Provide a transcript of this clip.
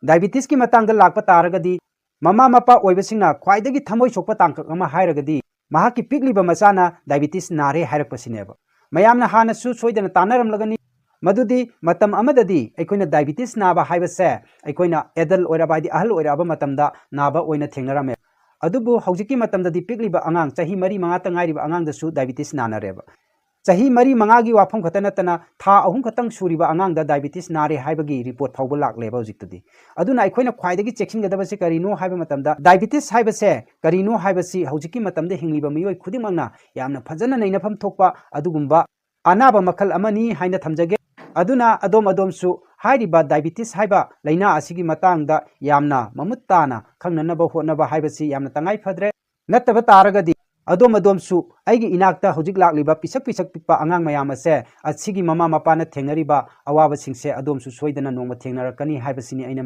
diabetes की Matang लाप तारगदी mama Mopa ओइबसिंगना ख्वाइदगी थमोइ सोकपा तांकक अमा हाइरगदी महाकी पिगलिबा मचाना diabetes नारे हाइरकपसिनेबा मयामना हानसु सोइदना तानरमलगनी मदुदी मतम अमददी अखोइना डायबिटीज नाबा हाइबसे अखोइना एडल ओइराबादी अहल ओइराबा मतमदा नाबा ओइना थेंगनरामे अदुबु हौजिकी मतमददी पिगलिबा अंगांग चाही मरी मंगा तंगाइरिबा अंगांगदसु डायबिटीज नानारेबा चाही मरी मंगागी वाफम खत नतना था अहुम खतंग सुरिबा अंगांगदा डायबिटीज नारे हाइबगी रिपोर्ट फाउबा लाक्लेबा हौजिक्तदी अदुना अखोइना ख्वाइदगी चेक्सिनगदबसे करिनो हाइबा मतमदा डायबिटीज हाइबसे करिनो हाइबसी हौजिकी मतमदा हिंगलिबा मियोय खुदिमंगना यामना फजना नैनफम थोकपा अदुगुंबा अनाबा मखल अमनी हाइना थमजगे अदुना अदोमसु हाइरिबा डायबिटीज हाइबा लैना असिगी मतंगदा यामना ममुत ताना खंगननबा होनबा हाइबसी यामना तंगाइ फद्रे नत्तबा तारगदी अदोमसु अैगी इनाक्ता हौजिक लाक्लिबा पिसक पिकपा अंगांग मयाम असे असिगी ममा मपाना थेंगरिबा अवाबसिंगसे अदोमसु सोइदना नोंमा थेंगनरकनी हाइबसिनी अैना